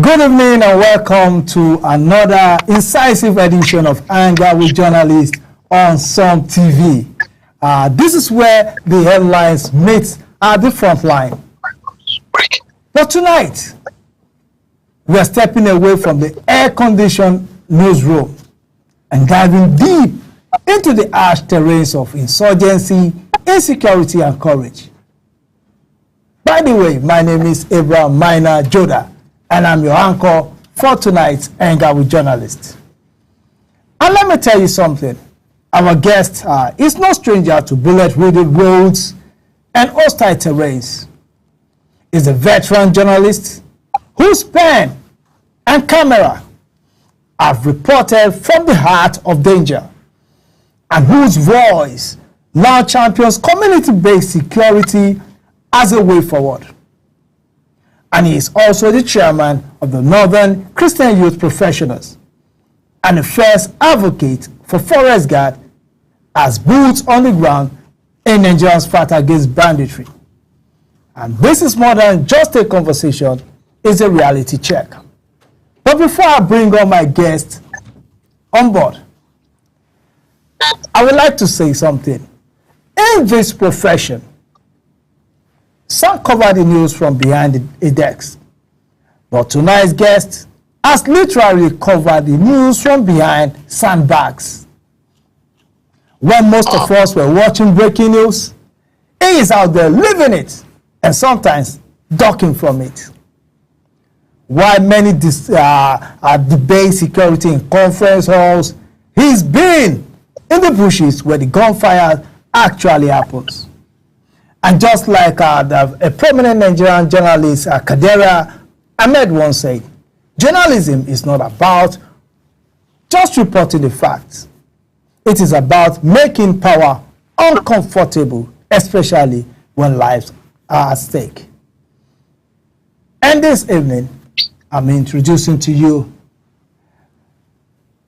Good evening and welcome to another incisive edition of Hangout with Journalists on Some TV. This is where the headlines meet at the front line. But tonight, we are stepping away from the air-conditioned newsroom and diving deep into the harsh terrains of insurgency, insecurity, and courage. By the way, my name is Abraham Minor Joda, and I'm your anchor for tonight's Hangout with Journalists. And let me tell you something. Our guest is no stranger to bullet-riddled roads and hostile terrains. He's a veteran journalist whose pen and camera have reported from the heart of danger and whose voice now champions community-based security as a way forward. And he is also the chairman of the Northern Christian Youth Professionals and the first advocate for forest guard as boots on the ground in Nigeria's fight against banditry. And this is more than just a conversation, it's a reality check. But before I bring on my guest on board, I would like to say something. In this profession, some cover the news from behind a desk, but tonight's guest has literally covered the news from behind sandbags. When most of us were watching breaking news, he is out there living it and sometimes ducking from it. While many debate security in conference halls, he's been in the bushes where the gunfire actually happens. And just like a prominent Nigerian journalist, Kadera Ahmed once said, journalism is not about just reporting the facts. It is about making power uncomfortable, especially when lives are at stake. And this evening, I'm introducing to you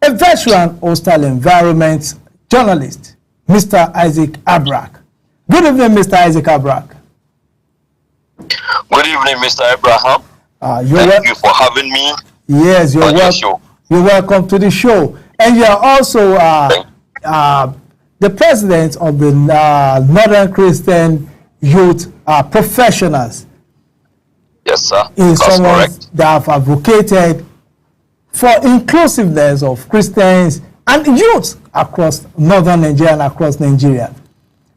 a veteran hostile environment journalist, Mr. Isaac Abrak. Good evening, Mr. Isaac Abrak. Good evening, Mr. Abraham. Thank you for having me. Yes, you're welcome. You're welcome to the show. And you're also the president of the Northern Christian Youth Professionals. Yes, sir. Is That's someone correct. that have advocated for inclusiveness of Christians and youth across Northern Nigeria and across Nigeria.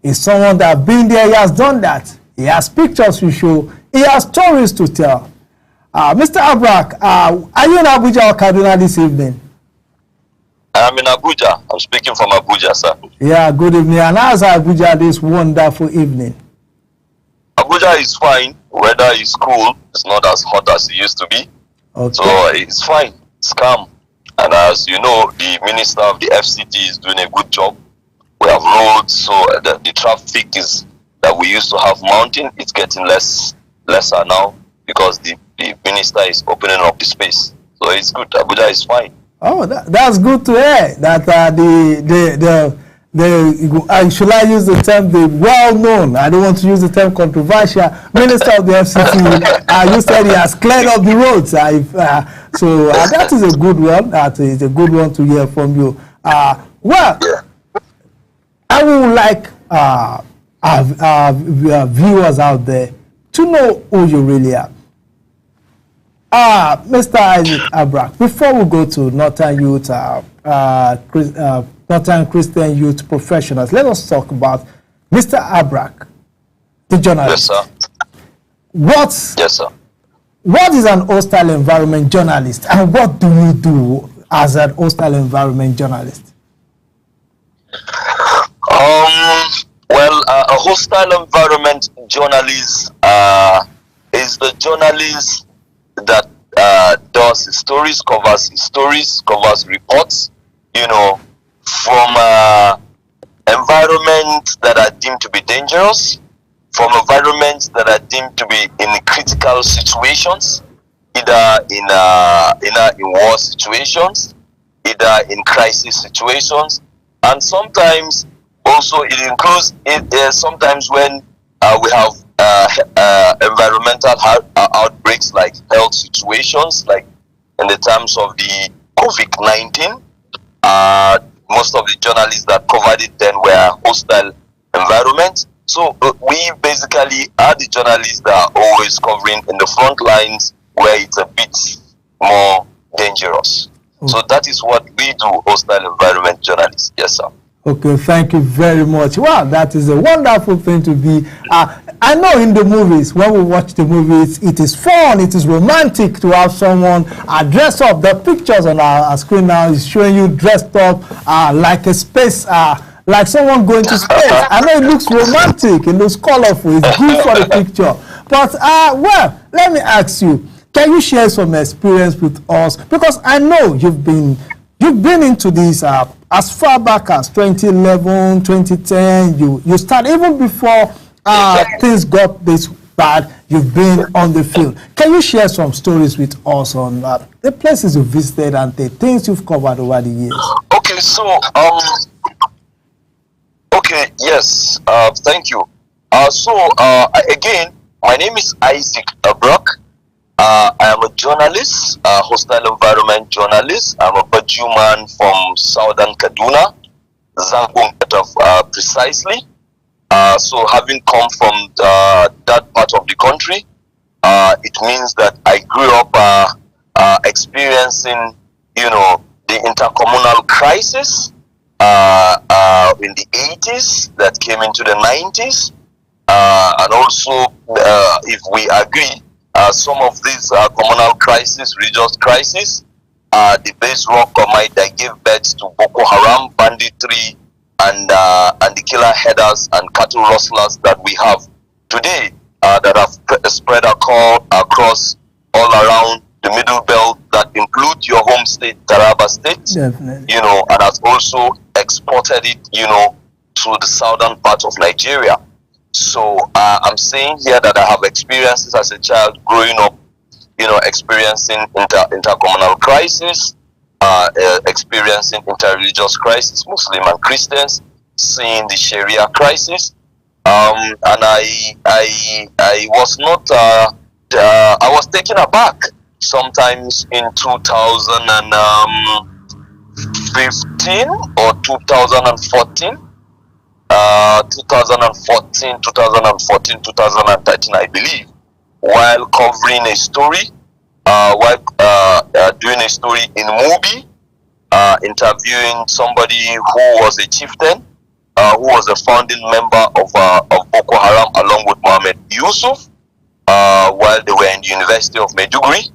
He's someone that has been there, he has done that. He has pictures to show, he has stories to tell. Mr. Abrak, are you in Abuja or Kaduna this evening? I'm in Abuja. I'm speaking from Abuja, sir. Yeah, good evening. And how's Abuja this wonderful evening? Abuja is fine. Weather is cool. It's not as hot as it used to be. Okay. So it's fine. It's calm. And as you know, the minister of the FCT is doing a good job. We have roads, so the traffic is that we used to have mountain. It's getting lesser now because the minister is opening up the space. So it's good. Abuja is fine. Oh, that's good to hear. That should I use the term the well-known? I don't want to use the term controversial. Minister of the FCT, you said he has cleared up the roads. So that is a good one. That is a good one to hear from you. Well. Yeah. I would like our viewers out there to know who you really are. Mr. Isaac Abrak, before we go to Northern Christian Youth Professionals, let us talk about Mr. Abrak, the journalist. Yes, sir. Yes, sir. What is an hostile environment journalist, and what do you do as an hostile environment journalist? Well, a hostile environment journalist is the journalist that does his stories, covers reports, from environments that are deemed to be dangerous, from environments that are deemed to be in critical situations, either in war situations, either in crisis situations, and sometimes also it includes sometimes when we have environmental outbreaks like health situations, like in the terms of the COVID-19. Most of the journalists that covered it then were hostile environment. So we basically are the journalists that are always covering in the front lines where it's a bit more dangerous. So that is what we do, hostile environment journalists. Yes, sir. Okay, thank you very much. Wow, that is a wonderful thing to be. I know in the movies, when we watch the movies, it is fun, it is romantic to have someone dress up. The pictures on our screen now is showing you dressed up like a space, like someone going to space. I know it looks romantic, it looks colorful, it's good for the picture. But, well, let me ask you, can you share some experience with us? Because I know you've been into this as far back as 2011, 2010. You started even before things got this bad. You've been on the field. Can you share some stories with us on the places you visited and the things you've covered over the years? Okay, so okay, yes, thank you. Again, my name is Isaac Brock. I am a journalist, a hostile environment journalist. I'm a Bajuman from Southern Kaduna, Zangong precisely. So having come from that part of the country, it means that I grew up experiencing, the intercommunal crisis in the 80s that came into the 90s. And also, if we agree, some of these communal crises, religious crises, the base rock might that gave birth to Boko Haram, banditry, and the killer headers and cattle rustlers that we have today that have spread across all around the Middle Belt, that include your home state, Taraba State. Definitely. And has also exported it, to the southern part of Nigeria. So I'm saying here that I have experiences as a child growing up, experiencing intercommunal crisis, experiencing interreligious crisis, Muslim and Christians, seeing the Sharia crisis, and I was not, I was taken aback sometimes in 2015 or 2014. 2014, 2013, I believe, while covering a story, doing a story in Mubi, interviewing somebody who was a chieftain, who was a founding member of Boko Haram, along with Mohammed Yusuf, while they were in the University of Maiduguri.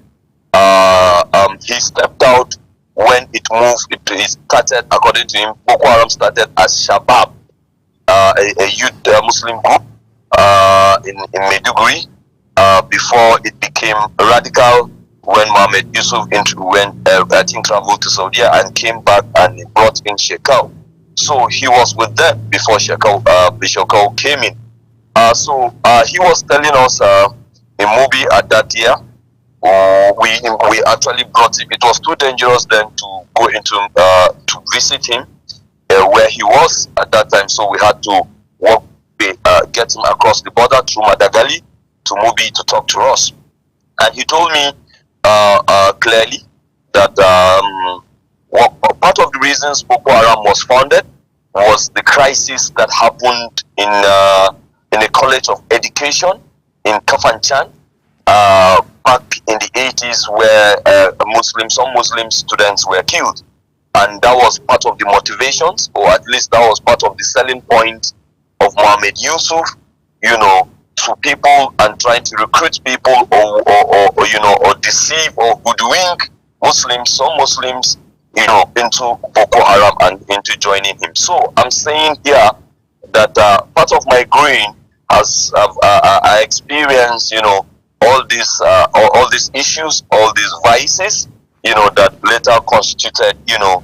He stepped out when it moved. It started, according to him, Boko Haram started as Shabab, a youth Muslim group in Maiduguri, before it became radical when Mohammed Yusuf traveled to Saudi and came back and brought in Shekau. So he was with them before Shekau came in. So he was telling us a movie at that year. We actually brought him. It was too dangerous then to go into to visit him where he was at that time, so we had to get him across the border through Madagali to Mubi to talk to us. And he told me clearly that part of the reasons Boko Haram was founded was the crisis that happened in a college of education in Kafanchan back in the 80s, where some Muslim students were killed. And that was part of the motivations, or at least that was part of the selling point of Mohammed Yusuf, to people and trying to recruit people or deceive or hoodwink some Muslims, into Boko Haram and into joining him. So I'm saying here that part of my growing I experienced, all these issues, all these vices, that later constituted, to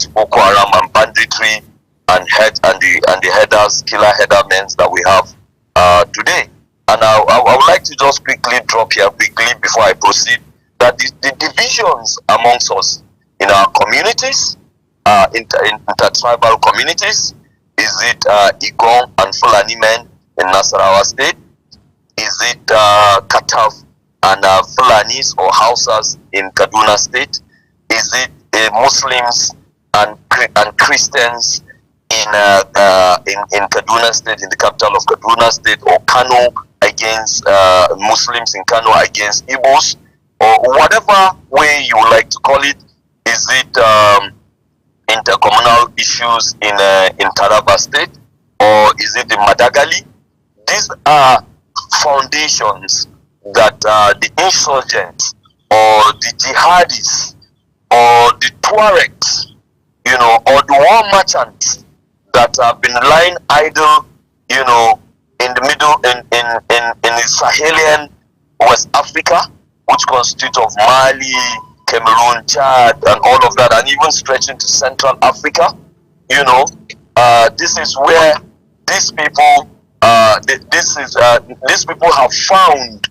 Boko Haram and banditry and the headers, killer header men that we have today. And I would like to just quickly drop here before I proceed that the divisions amongst us in our communities, intertribal communities, is it Igong and Fulani men in Nasarawa State? Is it Kataf and Fulanis or Hausas in Kaduna State? Is it Muslims and Christians in Kaduna State, in the capital of Kaduna State, or Kano against Muslims in Kano against Igbos, or whatever way you would like to call it? Is it intercommunal issues in Taraba State, or is it in Madagali? These are foundations that the insurgents or the jihadis or the Tuaregs, you know, or the war merchants that have been lying idle, you know, in the middle, in the Sahelian West Africa, which constitutes of Mali, Cameroon, Chad, and all of that, and even stretching to Central Africa. You know, this is where these people, these people have found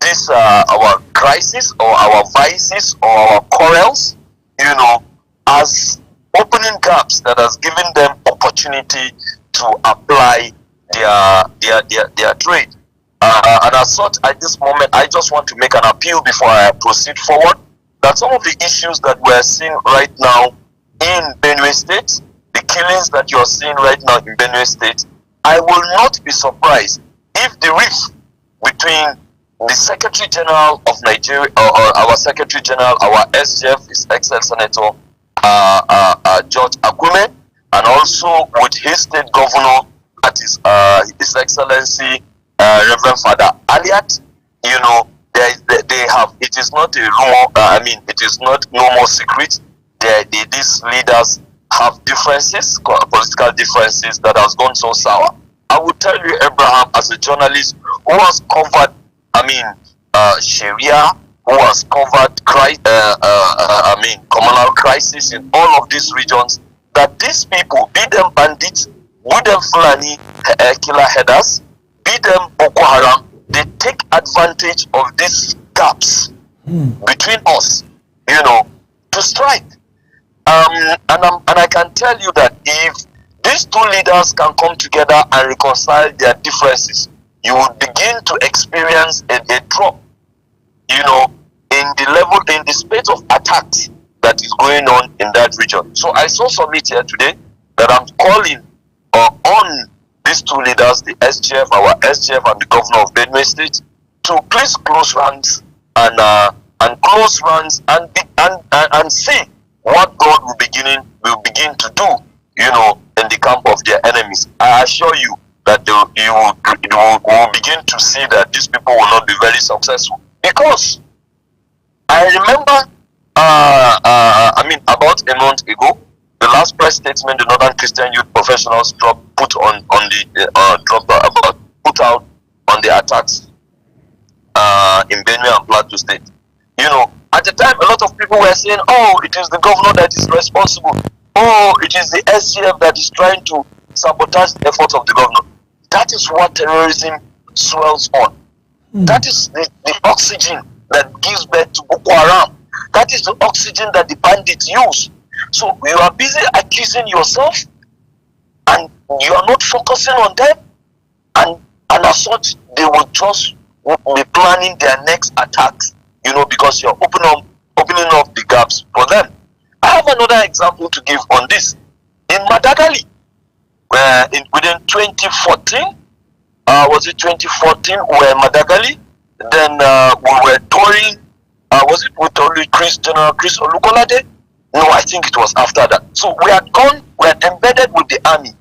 this our crisis or our vices or our quarrels, you know, as opening gaps that has given them opportunity to apply their trade. And as such, at this moment, I just want to make an appeal before I proceed forward, that some of the issues that we're seeing right now in Benue State, the killings that you're seeing right now in Benue State, I will not be surprised if the rift between the Secretary General of Nigeria, or our Secretary General, our SGF, His Excellency Senator George Akume, and also with his state governor, that is His Excellency Reverend Father Aliat, you know, they have, it is not a rumor, it is not no more secret. These leaders have differences, political differences that has gone so sour. I will tell you, Abraham, as a journalist who has covered, Sharia, who has covered communal crisis in all of these regions, that these people, be them bandits, be them Fulani killer headers, be them Boko Haram, they take advantage of these gaps between us, you know, to strike. And I can tell you that if these two leaders can come together and reconcile their differences, you will begin to experience a drop, you know, in the level, in the space of attacks that is going on in that region. So I saw submit here today that I'm calling on these two leaders, the SGF, our SGF, and the governor of Benue State, to please close ranks and close ranks and see what God will begin to do, you know, in the camp of their enemies. I assure you that you will begin to see that these people will not be very successful, because I remember, about a month ago, the last press statement the Northern Christian Youth Professionals put out on the attacks in Benue and Plateau State. You know, at the time, a lot of people were saying, "Oh, it is the governor that is responsible. Oh, it is the SCF that is trying to sabotage the efforts of the governor." That is what terrorism swells on. That is the oxygen that gives birth to Boko Haram. That is the oxygen that the bandits use. So you are busy accusing yourself, and you are not focusing on them, and as such, they will just be planning their next attacks, you know, because you're opening up the gaps for them. I have another example to give on this. In Madagali, where within 2014, was it 2014, where Madagali, then we were touring, was it with General Chris Olukolade? No, I think it was after that. So we had embedded with the army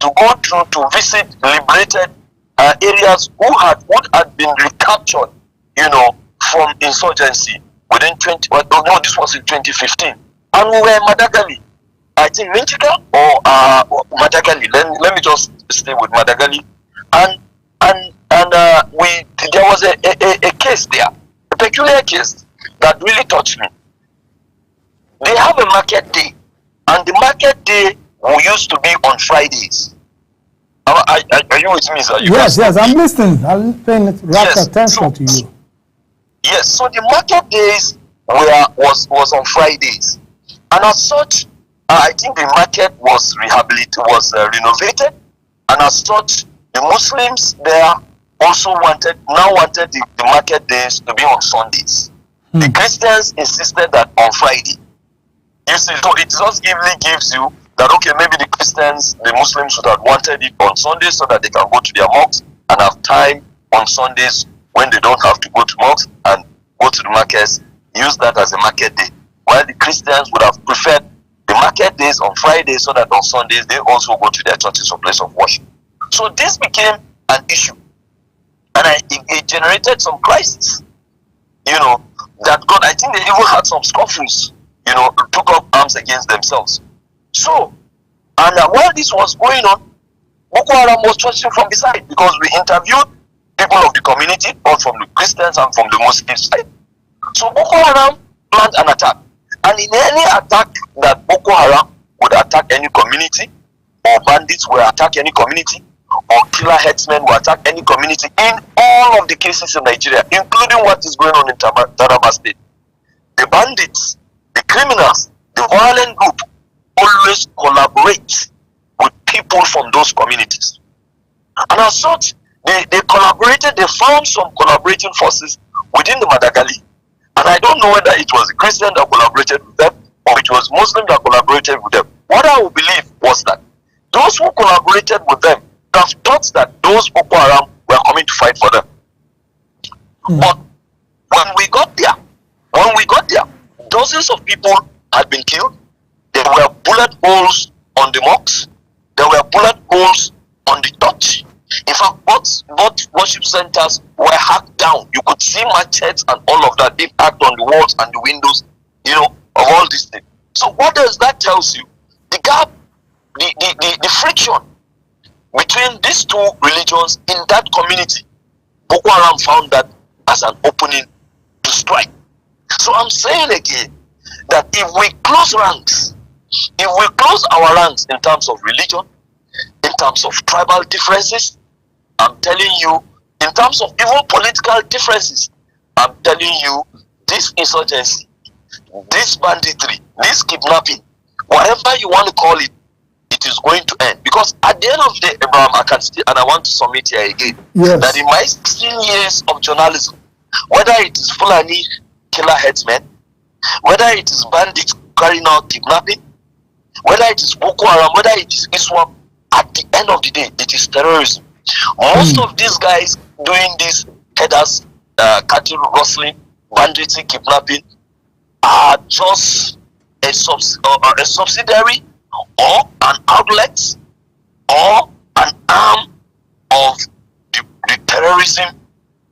to go through to visit liberated areas would had been recaptured, you know, from insurgency within this was in 2015. And we were in Madagali. I think Minchika or Madagali. Let me just stay with Madagali. And there was a case there, a peculiar case that really touched me. They have a market day, and the market day used to be on Fridays. Are you with me, sir? Yes, I'm listening. I'm paying rapt attention to you. Yes, so the market days was on Fridays, and as such, I think the market was renovated, and as such, the Muslims there also wanted the market days to be on Sundays. The Christians insisted that on Friday. You see, so it just really gives you that, okay, maybe the Christians, the Muslims would have wanted it on Sundays so that they can go to their mosques and have time on Sundays when they don't have to go to mosques and go to the markets, use that as a market day. While the Christians would have preferred the market days on Fridays so that on Sundays they also go to their churches or place of worship. So this became an issue. And it generated some crisis. You know, that God, I think they even had some scuffles, you know, took up arms against themselves. So, and while this was going on, Boko Haram was trusting from beside, because we interviewed people of the community, both from the Christians and from the Muslim side. So Boko Haram planned an attack. And in any attack that Boko Haram would attack any community, or bandits will attack any community, or killer headsmen will attack any community, in all of the cases in Nigeria, including what is going on in Taraba State, the bandits, the criminals, the violent group always collaborate with people from those communities. And as such, they collaborated, they found some collaborating forces within the Madagali. And I don't know whether it was the Christian that collaborated with them or it was Muslim that collaborated with them. What I would believe was that those who collaborated with them have thought that those Boko Haram were coming to fight for them. But when we got there, dozens of people had been killed. There were bullet holes on the mosques. There were bullet holes on the church. In fact, both worship centers were hacked down. You could see machetes and all of that being hacked on the walls and the windows, you know, of all these things. So what does that tell you? The gap, the friction between these two religions in that community, Boko Haram found that as an opening to strike. So I'm saying again that if we close ranks, if we close our ranks in terms of religion, in terms of tribal differences, I'm telling you, in terms of even political differences, I'm telling you, this insurgency, this banditry, this kidnapping, whatever you want to call it, it is going to end. Because at the end of the day, Abraham, I can still, and I want to submit here again, that in my 16 years of journalism, whether it is Fulani killer headsmen, whether it is bandits carrying out kidnapping, whether it is Boko Haram, whether it is ISWAP, at the end of the day, it is terrorism. Most of these guys doing this headers, cattle rustling, banditry, kidnapping, are just a subsidiary or an outlet or an arm of the terrorism,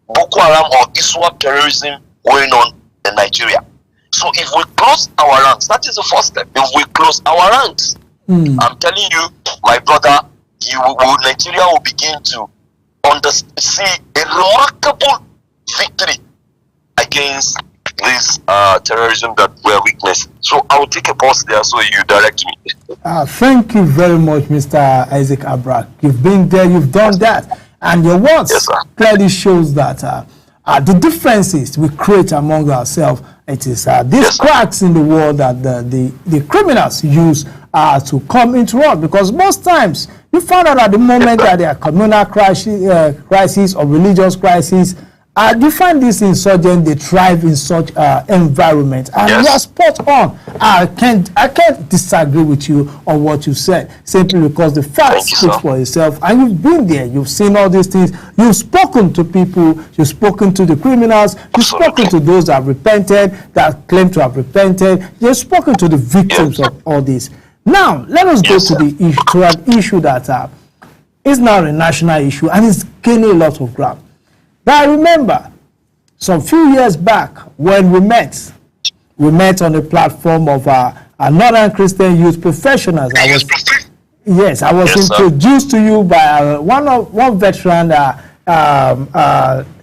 Boko Haram or ISWAP terrorism going on in Nigeria. So if we close our ranks, that is the first step. If we close our ranks, I'm telling you, my brother, Nigeria will begin to see a remarkable victory against this terrorism that we are witnessing. So I will take a pause there so you direct me. Thank you very much, Mr. Isaac Abrak. You've been there, you've done that, and your words clearly shows that the differences we create among ourselves, it is these cracks in the wall that the criminals use to come into us, because most times you find out at the moment that there are communal crises or religious crises, you find these insurgents, they thrive in such environment, and you are spot on. I can't disagree with you on what you said, simply because the facts speak for itself, and you've been there, you've seen all these things, you've spoken to people, you've spoken to the criminals, you've spoken to those that have repented, that claim to have repented, you've spoken to the victims of all this. Now, let us go to an issue that is now a national issue and is gaining a lot of ground. But I remember some few years back when we met on the platform of Northern Christian Youth Professionals. I was introduced to you by one veteran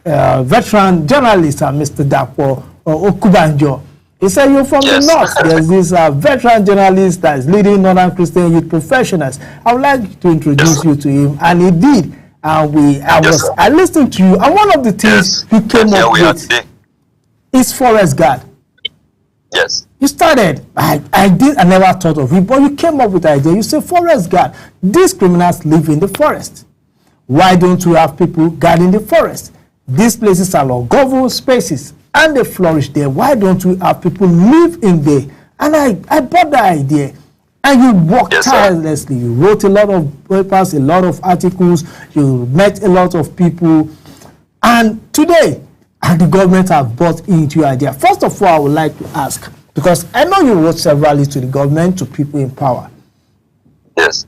veteran journalist, Mr. Dapo Okubanjo. He said, you're from the north. There's this veteran journalist that is leading Northern Christian Youth Professionals. I would like to introduce you to him, and he did. I listened to you, and one of the things you came up with is forest guard. Yes. You started, I never thought of it, but you came up with the idea. You say forest guard. These criminals live in the forest. Why don't we have people guarding the forest? These places are governed spaces and they flourish there. Why don't we have people live in there? And I bought the idea. And you worked tirelessly. You wrote a lot of papers, a lot of articles. You met a lot of people. And today, the government have bought into your idea. First of all, I would like to ask, because I know you wrote severally to the government, to people in power. Yes.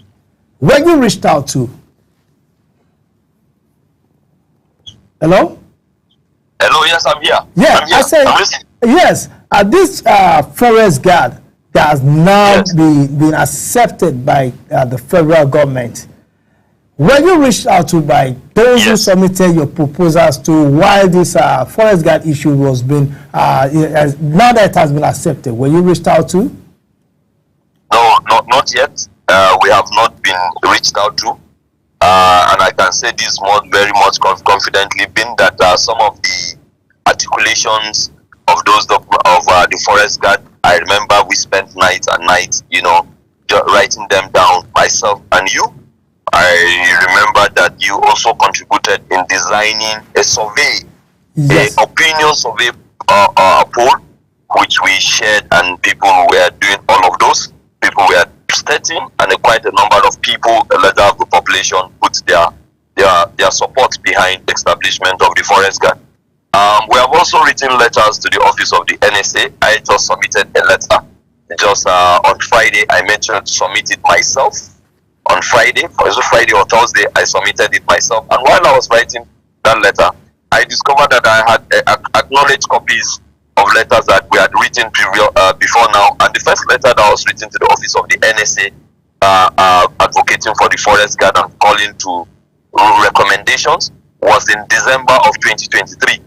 When you reached out to? Hello? Hello, yes, I'm here. Yeah, I'm here. I said, yes, this forest guard that has now been accepted by the federal government. Were you reached out to by those who submitted your proposals to why this forest guard issue was being, now that it has been accepted, were you reached out to? No, not yet. We have not been reached out to. And I can say this very much confidently, being that some of the articulations of those of the forest guard, I remember we spent nights and nights, writing them down, myself and you. I remember that you also contributed in designing a survey, an opinion survey poll, which we shared, and people were doing all of those. People were stating, and quite a number of people, a letter of the population, put their support behind the establishment of the forest guard. We have also written letters to the office of the NSA. I just submitted a letter just on Friday. I made sure to submit it myself on Friday. Was it Friday or Thursday? I submitted it myself. And while I was writing that letter, I discovered that I had acknowledged copies of letters that we had written before now. And the first letter that was written to the office of the NSA advocating for the forest guard and calling to recommendations was in December of 2023.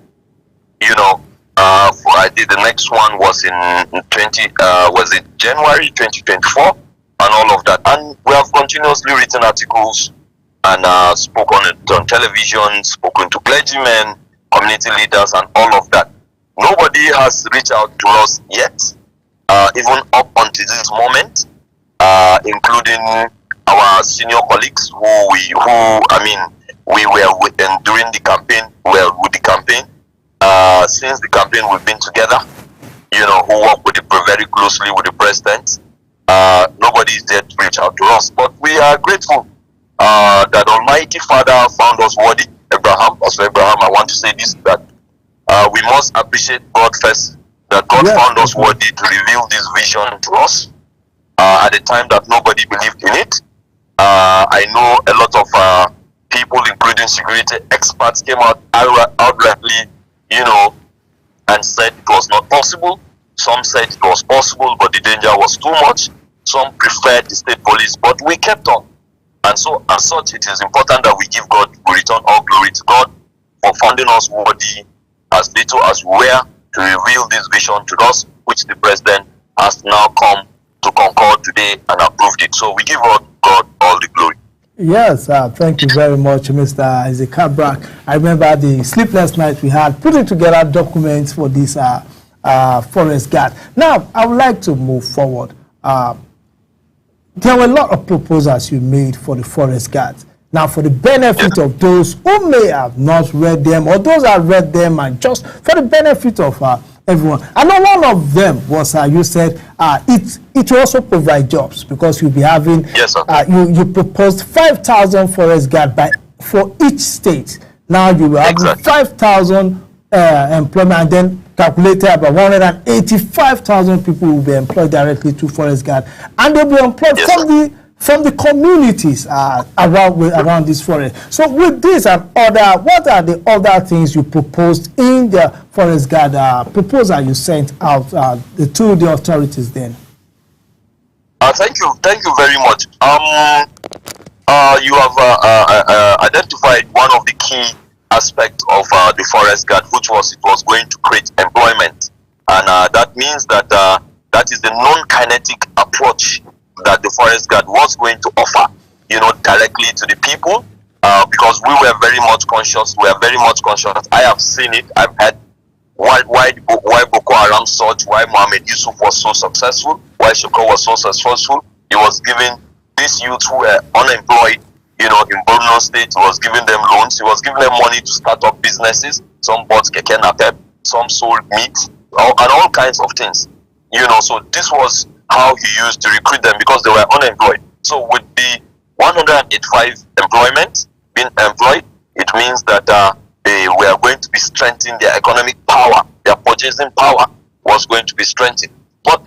I did the next one was in January 2024, and all of that. And we have continuously written articles and spoken on television, spoken to clergymen, community leaders, and all of that. Nobody has reached out to us yet, even up until this moment, including our senior colleagues who we were with them during the campaign. With the campaign. Since the campaign, we've been together, who work very closely with the president. Nobody is there to reach out to us, but we are grateful that Almighty Father found us worthy. Abraham, I want to say this, that we must appreciate God first, that God found us worthy to reveal this vision to us at a time that nobody believed in it. I know a lot of people, including security experts, came out outrightly, and said it was not possible. Some said it was possible, but the danger was too much. Some preferred the state police, but we kept on. And so, as such, it is important that we return all glory to God for finding us worthy, as little as we were, to reveal this vision to us, which the president has now come to concord today and approved it. So we give God all the glory. Yes, thank you very much, Mr. Isaac Kabrak. I remember the sleepless night we had putting together documents for this forest guard. Now, I would like to move forward. There were a lot of proposals you made for the forest guards. Now, for the benefit of those who may have not read them, or those that read them, and just for the benefit of everyone. I know one of them was you said it will also provide jobs, because you'll be having you proposed 5,000 forest guard for each state. Now you will have 5,000 employment, and then calculated about 185,000 people will be employed directly to forest guard, and they'll be employed from the communities around this forest. So with this and other, what are the other things you proposed in the forest guard proposal you sent out to the authorities then? Thank you very much. You have identified one of the key aspects of the forest guard, which was it was going to create employment, and that means that that is the non-kinetic approach that the forest guard was going to offer, directly to the people, because we were very much conscious. I have seen it. I've had why Boko Haram surged, why Mohammed Yusuf was so successful, why Shoko was so successful. He was giving these youths who were unemployed in Borno State, he was giving them loans, he was giving them money to start up businesses. Some bought keke napep, some sold meat, and all kinds of things. So this was how he used to recruit them because they were unemployed. So with the 185 employment being employed, it means that they were going to be strengthening their economic power, their purchasing power was going to be strengthened. But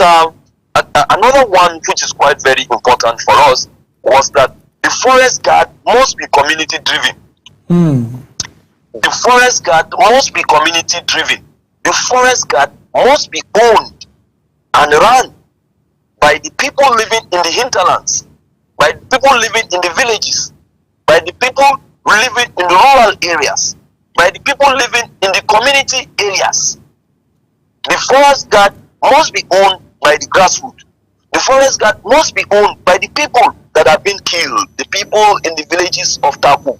another one which is quite very important for us was that the forest guard must be community driven. The forest guard must be community driven. The forest guard must be owned and run by the people living in the hinterlands, by the people living in the villages, by the people living in the rural areas, by the people living in the community areas. The forest guard must be owned by the grassroots. The forest guard must be owned by the people that have been killed, the people in the villages of Taku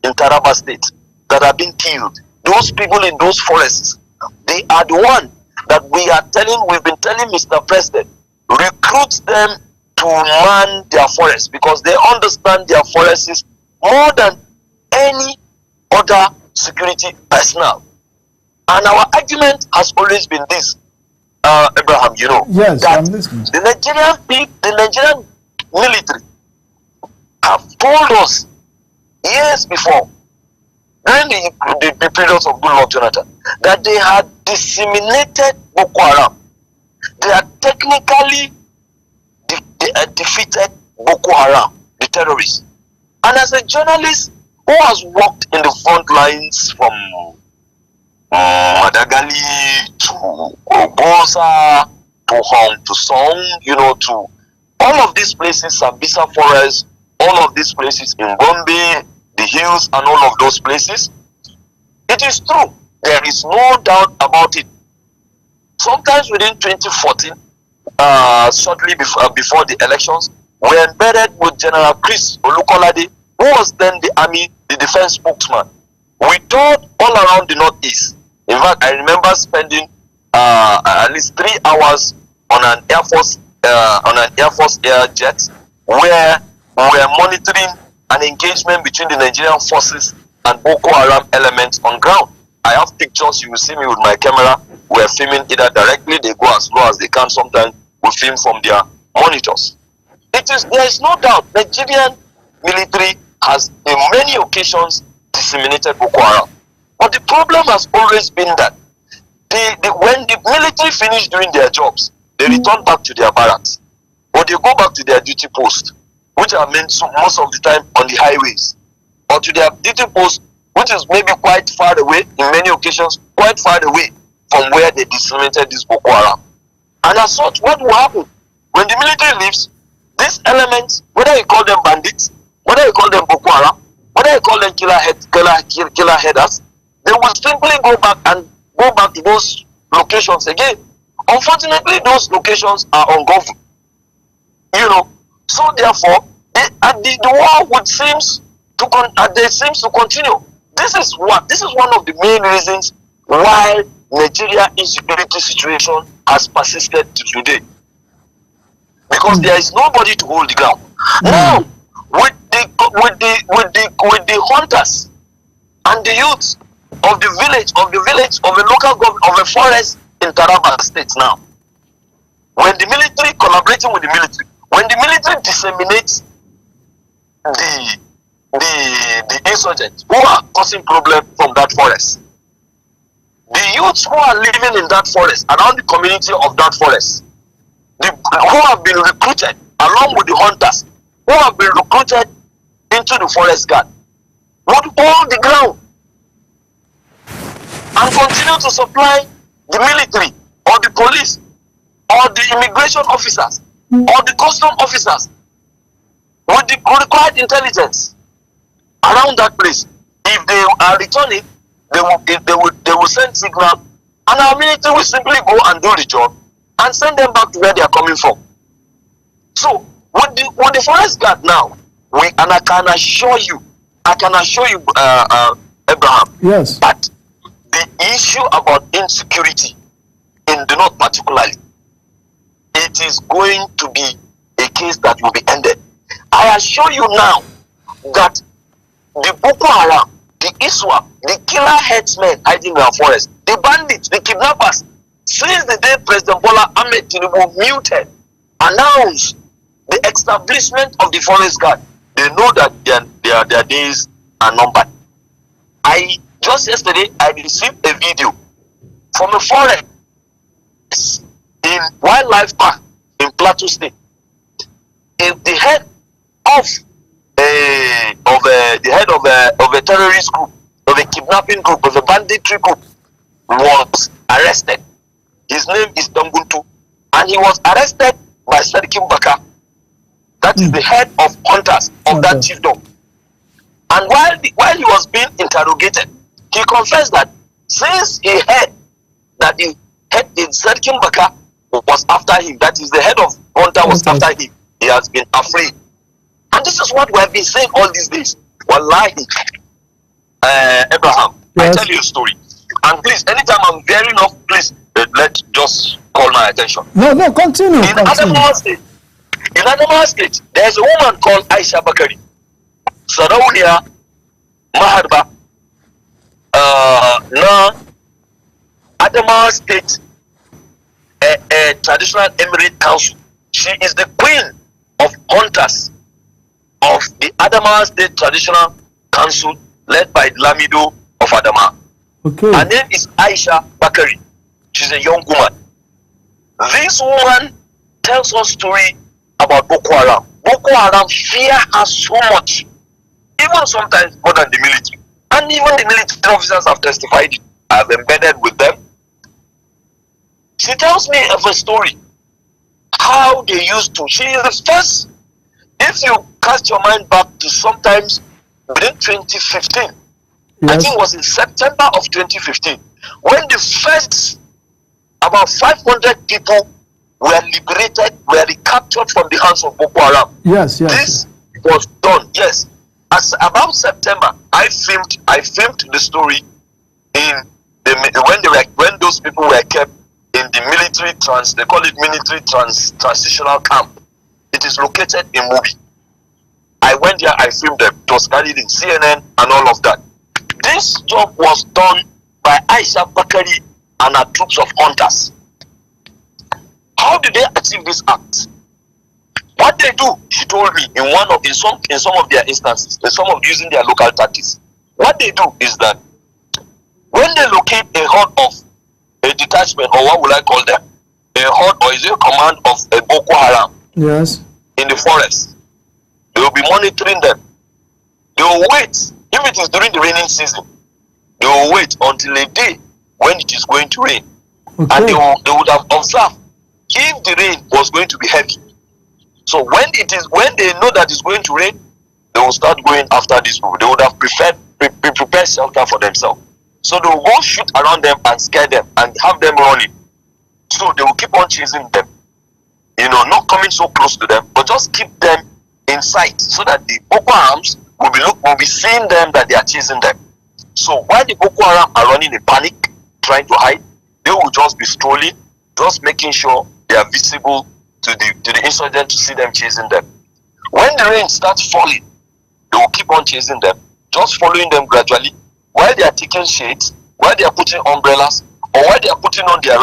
in Taraba State that have been killed. Those people in those forests, they are the one that we've been telling Mr. President, recruit them to man their forests because they understand their forests more than any other security personnel. And our argument has always been this, Abraham, yes, that I'm listening. the Nigerian military have told us years before, during the periods of Goodluck Jonathan, that they had disseminated Boko Haram. They had technically defeated Boko Haram, the terrorists. And as a journalist who has worked in the front lines from Madagali to Obosa to Hong to Song, to all of these places, Sambisa Forest, all of these places in Gombe, the hills and all of those places, it is true. There is no doubt about it. Sometimes within 2014, shortly before the elections, we embedded with General Chris Olukolade, who was then the army, the defense spokesman. We toured all around the northeast. In fact, I remember spending at least 3 hours on an Air Force air jet, where we were monitoring an engagement between the Nigerian forces and Boko Haram elements on ground. I have pictures. You will see me with my camera. We're filming either directly, they go as low as they can. Sometimes we film from their monitors. There is no doubt Nigerian military has in many occasions disseminated Boko Haram. But the problem has always been that when the military finish doing their jobs, they return back to their barracks, or they go back to their duty post, which are meant most of the time on the highways, or to their duty post, which is maybe quite far away, in many occasions, quite far away from where they disseminated this Boko Haram. And as such, what will happen? When the military leaves, these elements, whether you call them bandits, whether you call them Boko Haram, whether you call them killer headers, they will simply go back to those locations again. Unfortunately, those locations are ungoverned. So therefore, the war seems to continue. This is one of the main reasons why Nigeria insecurity situation has persisted to today, because there is nobody to hold the ground. Now, with the hunters and the youths of the village, of a local government, of a forest in Taraba State now, when the military collaborating with the military, when the military disseminates the insurgents who are causing problem from that forest, the youths who are living in that forest, around the community of that forest, who have been recruited along with the hunters, who have been recruited into the forest guard, would hold the ground and continue to supply the military or the police or the immigration officers or the custom officers with the required intelligence around that place. If they are returning, they will send signal, and our military will simply go and do the job and send them back to where they are coming from. So with the forest guard now, I can assure you, Abraham, yes, that the issue about insecurity in the north particularly, it is going to be a case that will be ended. I assure you now, that the Boko Haram, the ISWAP, the killer headsmen hiding in our forest, the bandits, the kidnappers, since the day President Bola Ahmed Tinubu muted, announced the establishment of the forest guard, they know that their days are numbered. Just yesterday, I received a video from a forest in Wildlife Park in Plateau State. The head of a terrorist group, of a kidnapping group, of a banditry group was arrested. His name is Donguntu, and he was arrested by Sadikim Baka. That is the head of hunters of that chiefdom. And while he was being interrogated, he confessed that since he heard that the head in Sadikim Baka was after him, that is the head of hunter was after him, he has been afraid. And this is what we have been saying all these days. Wallahi, Abraham, I tell you a story. And please, anytime I'm veering off, please let just call my attention. No, continue. In Adamawa State, there's a woman called Aisha Bakari. Sarauniya Maharba na Adamawa State a traditional emirate council. She is the queen of hunters of the Adamawa State Traditional Council led by Lamido of Adama. Okay. Her name is Aisha Bakari. She's a young woman. This woman tells us story about Boko Haram. Boko Haram fear her so much, even sometimes more than the military. And even the military officers have testified it. I've embedded with them. She tells me of a story, how they used to. She is the first, if you cast your mind back to sometimes within 2015, I think it was in September of 2015, when the first about 500 people were liberated, were recaptured from the hands of Boko Haram. Yes. This was done. Yes. As about September, I filmed the story in when those people were kept in the military they call it military transitional camp. It is located in Mubi. I went there, I filmed them. It was carried in CNN and all of that. This job was done by Aisha Bakari and her troops of hunters. How did they achieve this act? What they do, she told me, in some of their instances, in some of using their local tactics, what they do is that when they locate a horde of a detachment, or what would I call them, a horde or is it a command of a Boko Haram, in the forest, they will be monitoring them. They will wait. If it is during the raining season, they will wait until a day when it is going to rain. Okay. And they would have observed if the rain was going to be heavy. So when they know that it's going to rain, they will start going after these people. They would have prepared shelter for themselves. So they will go shoot around them and scare them and have them running. So they will keep on chasing them. Not coming so close to them, but just keep them in sight so that the Boko Harams will be seeing them that they are chasing them. So while the Boko Haram are running in panic, trying to hide, they will just be strolling, just making sure they are visible to the insurgent to see them chasing them. When the rain starts falling, they will keep on chasing them, just following them gradually, while they are taking shades, while they are putting umbrellas, or while they are putting on their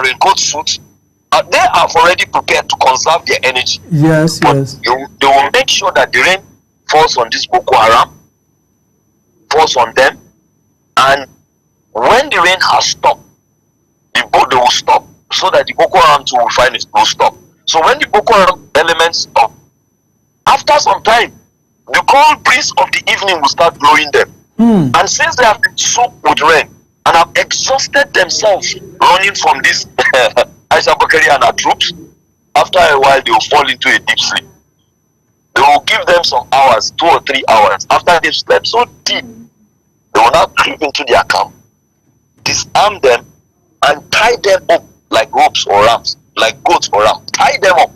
raincoat suits. They have already prepared to conserve their energy. Yes. They will make sure that the rain falls on this Boko Haram, falls on them, and when the rain has stopped, they will stop, so that the Boko Haram too will find it will stop. So when the Boko Haram elements stop, after some time, the cold breeze of the evening will start blowing them. And since they have been soaked with rain and have exhausted themselves running from this Aisha Bakari and her troops, after a while they will fall into a deep sleep. They will give them some hours, 2 or 3 hours. After they've slept so deep, they will now creep into their camp, disarm them, and tie them up like ropes or rams, like goats or rams. Tie them up.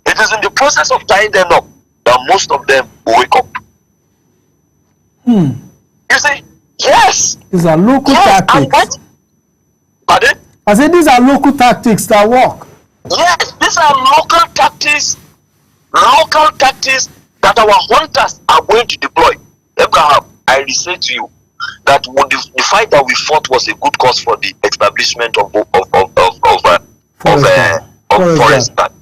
It is in the process of tying them up that most of them will wake up. You see? Yes. These are local tactics. Pardon? I said these are local tactics that work. Yes, these are local tactics that our hunters are going to deploy. Abraham, I say to you that the fight that we fought was a good cause for the establishment of forest land.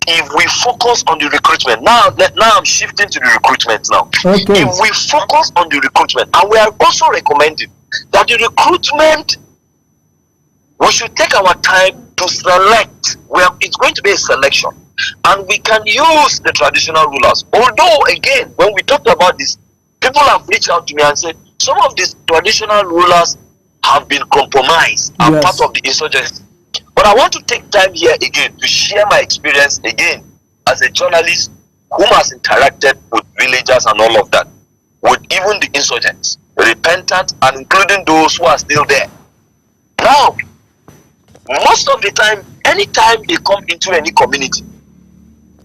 If we focus on the recruitment now I'm shifting to the recruitment now. Okay. If we focus on the recruitment, and we are also recommending that the recruitment, we should take our time to select. It's going to be a selection, and we can use the traditional rulers. Although again, when we talked about this, people have reached out to me and said some of these traditional rulers have been compromised and part of the insurgency. But I want to take time here again to share my experience again as a journalist whom has interacted with villagers and all of that, with even the insurgents, repentant, and including those who are still there. Now, most of the time, anytime they come into any community,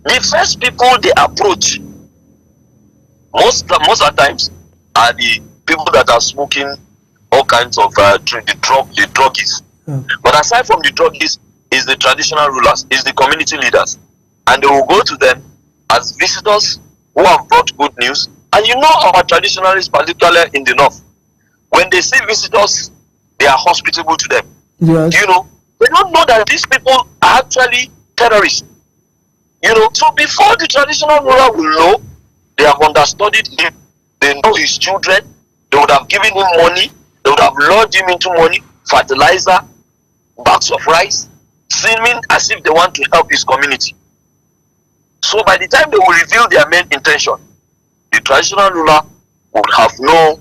the first people they approach most of the times are the people that are smoking all kinds of the druggies. But aside from the druggies, is the traditional rulers, is the community leaders, and they will go to them as visitors who have brought good news. And you know our traditionalists, particularly in the north, when they see visitors, they are hospitable to them. Yes. You know, they don't know that these people are actually terrorists. You know, so before the traditional ruler will know, they have understudied him, they know his children, they would have given him money, they would have lured him into money, fertilizer, bags of rice, seeming as if they want to help his community. So by the time they will reveal their main intention, the traditional ruler would have no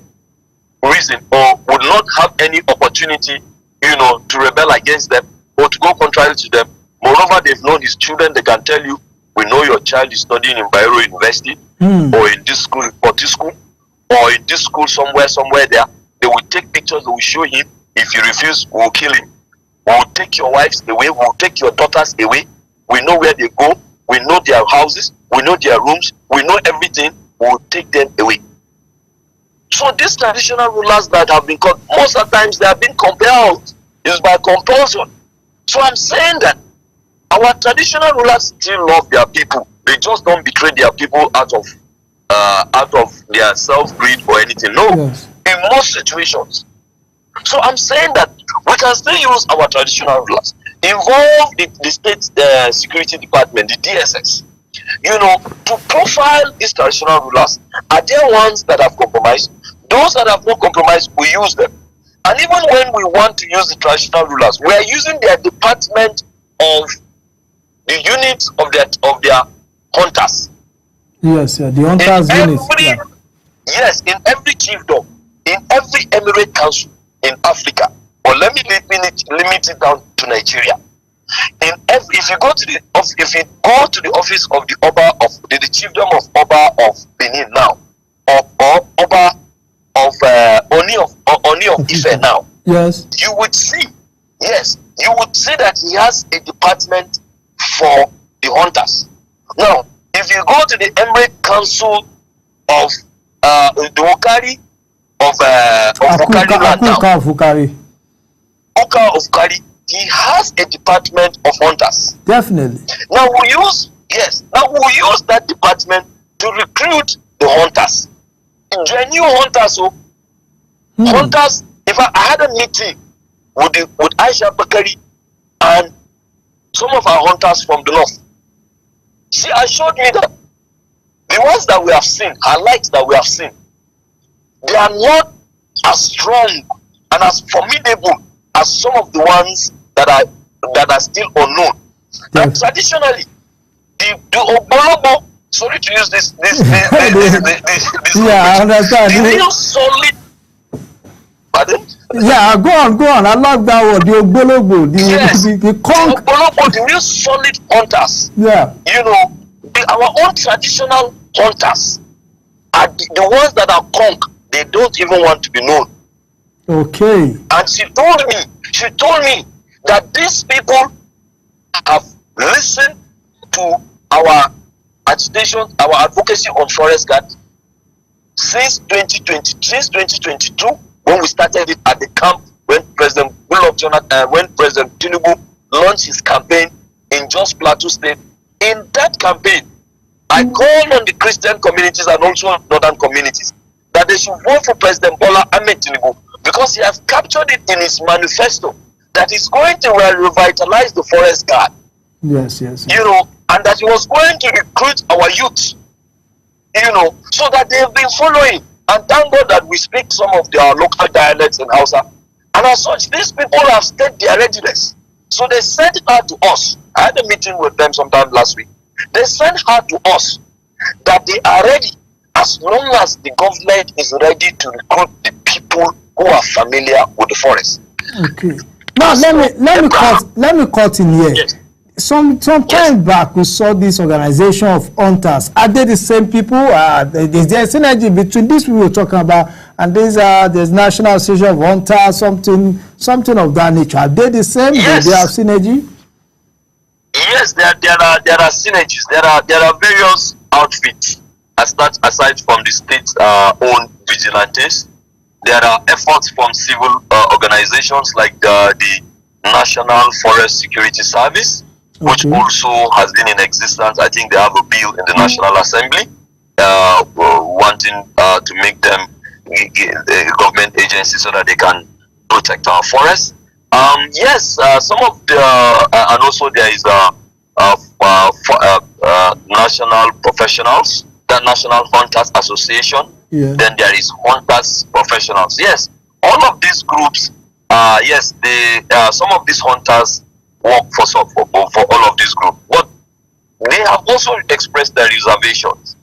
reason or would not have any opportunity, you know, to rebel against them or to go contrary to them. Moreover, they've known his children. They can tell you, we know your child is studying in Bayero University or in this school, or in this school somewhere there. They will take pictures, they will show him. If you refuse, we will kill him. We will take your wives away, we will take your daughters away. We know where they go, we know their houses, we know their rooms, we know everything, we will take them away. So these traditional rulers that have been called, most of the times they have been compelled. It's by compulsion. So I'm saying that our traditional rulers still love their people. They just don't betray their people out of their self-greed or anything. No, in most situations. So I'm saying that we can still use our traditional rulers, involve the state security department, the DSS, you know, to profile these traditional rulers. Are there ones that have compromised? Those that have not compromised, we use them. And even when we want to use the traditional rulers, we are using their department of the units of their hunters. Yes, the hunters unit. Yes, in every chiefdom, in every emirate council in Africa, or let me limit it down to Nigeria. If you go to the office of the Oba of the chiefdom of Oba of Benin now, or Oba of Oni of Ife now, yes, you would see that he has a department for the hunters. Now, if you go to the Emirate Council of the Okari of Okari land now, Oka of Okari, he has a department of hunters. Definitely. Now we use that department to recruit the hunters. Genuine hunters. So hunters. If I had a meeting with Aisha Bakari and some of our hunters from the north, she assured me that the ones that we have seen, highlights that we have seen, they are not as strong and as formidable as some of the ones that are still unknown. Yes. And traditionally, the Ogolobo, sorry to use this I understand. The real solid. Pardon? Yeah, go on. I love that word. The Ogolobo, the conk. Ogolobo, the real solid hunters. Yeah. You know, our own traditional hunters are the ones that are conk. They don't even want to be known. Okay. And she told me that these people have listened to our agitation, our advocacy on forest guard since 2022, when we started it at the camp when President Tinubu launched his campaign in Jos Plateau State in that campaign, I called on the Christian communities and also northern communities that they should vote for President Bola Ahmed Tinubu, because he has captured it in his manifesto that he's going to revitalize the forest guard. Yes. And that he was going to recruit our youth, so that they have been following. And thank God that we speak some of their local dialects in Hausa. And as such, these people have stated their readiness. So they sent her to us. I had a meeting with them sometime last week. They sent her to us that they are ready as long as the government is ready to recruit the people who are familiar with the forest. Okay. Now let me cut in here. Yes. Some time back, we saw this organization of hunters. Are they the same people? Is there synergy between these people we're talking about and there's National Association of Hunters, something of that nature? Are they the same? Yes. Do they have synergy? Yes, there are synergies. There are various outfits aside from the state owned vigilantes. There are efforts from civil organizations like the National Forest Security Service, which also has been in existence. I think they have a bill in the National Assembly wanting to make them a government agency so that they can protect our forests. Yes, some of the and also there is national professionals, the National Hunters Association. Yeah. Then there is hunters professionals. Yes, all of these groups. Yes, some of these hunters work for all of these groups, but they have also expressed their reservations,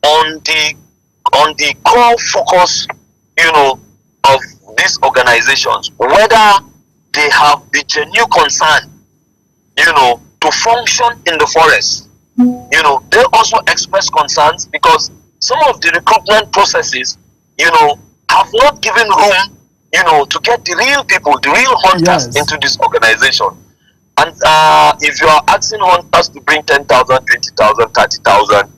on the core focus, of these organizations, whether they have the genuine concern, to function in the forest. They also express concerns because some of the recruitment processes, have not given room, to get the real people, the real hunters into this organization. And if you are asking hunters to bring 10,000, 20,000, 30,000,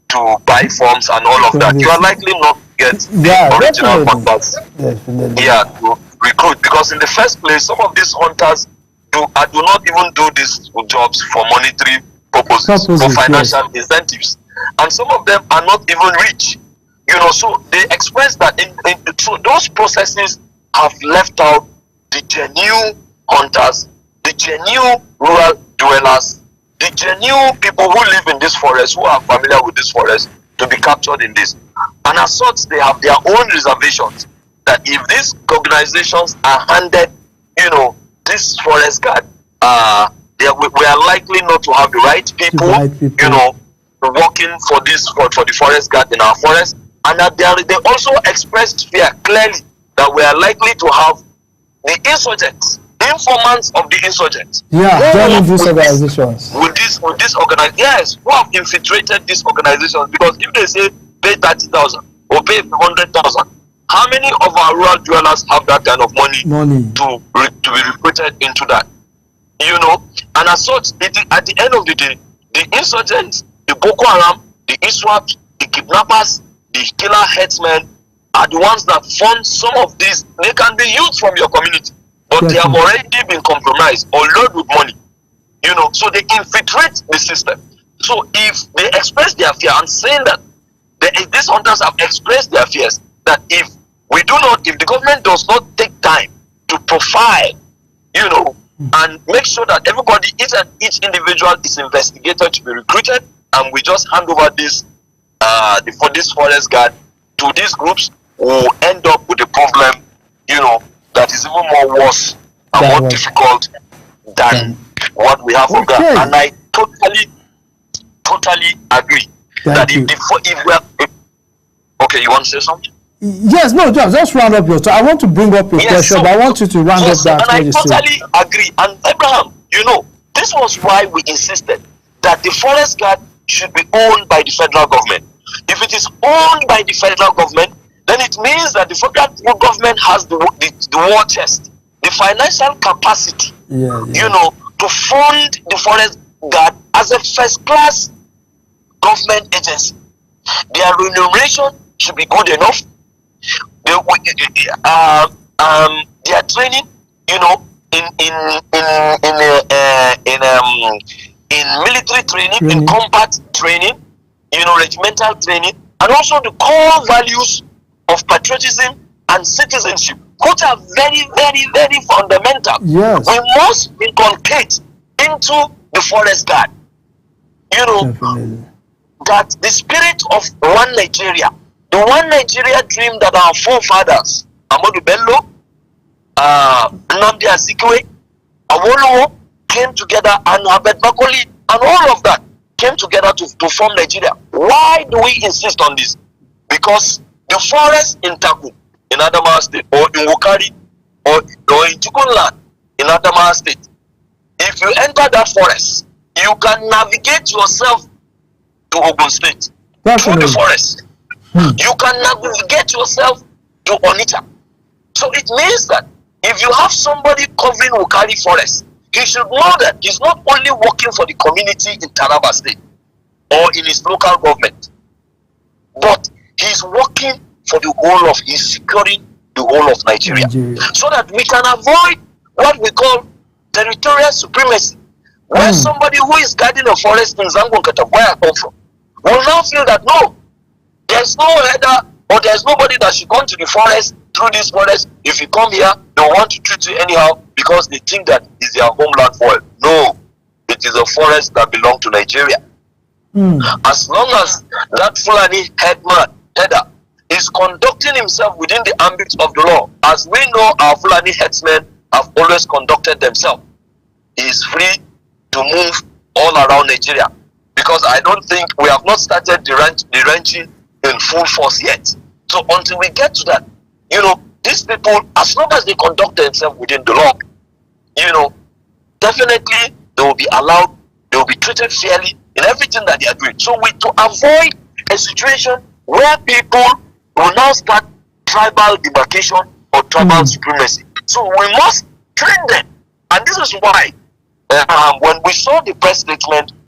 to buy forms and all of that, you are likely not to get the original hunters. To recruit, because in the first place, some of these hunters do not even do these jobs for monetary purposes, for financial incentives, and some of them are not even rich. So they express that so those processes have left out the genuine hunters, the genuine rural dwellers, the genuine people who live in this forest, who are familiar with this forest, to be captured in this. And as such, they have their own reservations that if these organizations are handed, this forest guard, we are likely not to have the right people, working for the forest guard in our forest. And that they also expressed fear clearly that we are likely to have the insurgents, informants of the insurgents. Joining these organizations. With this organization, yes, who have infiltrated these organizations. Because if they say pay 30,000 or pay 100,000, how many of our rural dwellers have that kind of money. to be recruited into that? And as such, at the end of the day, the insurgents, the Boko Haram, the ISWAP, the kidnappers, the killer headsmen are the ones that fund some of these. They can be youth from your community, but they have already been compromised or loaded with money. So they infiltrate the system. So if they express their fear, and saying that these hunters have expressed their fears, that if the government does not take time to profile, and make sure that everybody, each individual is investigated to be recruited, and we just hand over this for this forest guard to these groups, will end up with a problem, that is even more worse and more difficult than what we have on ground. And I totally agree that if we are, okay, you want to say something? Yes, no, just round up your talk. I want to bring up your question, but I want you to round up that. And I totally agree. And Abraham, this was why we insisted that the forest guard should be owned by the federal government. If it is owned by the federal government, then it means that the federal government has the war chest, the financial capacity, to fund the forest guard as a first-class government agency. Their remuneration should be good enough. Their training, in military training, in combat training, regimental training, and also the core values of patriotism and citizenship, which are very, very, very fundamental. Yes. We must inculcate into the forest guard. Definitely. That the spirit of one Nigeria, the one Nigeria dream that our forefathers, Ahmadu Bello, Nnamdi Azikiwe, Awolowo, came together, and Herbert Macaulay, and all of that came together to form Nigeria. Why do we insist on this? Because the forest in Taku, in Adamawa State, or in Wukari, or in Chukunland, in Adamawa State, if you enter that forest, you can navigate yourself to Ogun State through the forest. You can navigate yourself to Onitsha. So it means that if you have somebody covering Wukari forest, he should know that he's not only working for the community in Taraba State or in his local government, but he's working for the whole of, he's securing the whole of Nigeria. So that we can avoid what we call territorial supremacy, where somebody who is guarding a forest in Zangon Kata, where I come from, will now feel that no, there's no header, or there's nobody that should come to the forest through this forest. If you come here, they want to treat you anyhow because they think that is their homeland forest. No, it is a forest that belongs to Nigeria. As long as that Fulani header is conducting himself within the ambit of the law, as we know our Fulani headsmen have always conducted themselves, he is free to move all around Nigeria. Because I don't think we have not started the ranching in full force yet. So until we get to that, these people, as long as they conduct themselves within the law, definitely they will be allowed, they will be treated fairly in everything that they are doing. So to avoid a situation where people will now start tribal demarcation or tribal supremacy. So we must train them. And this is why when we saw the press statement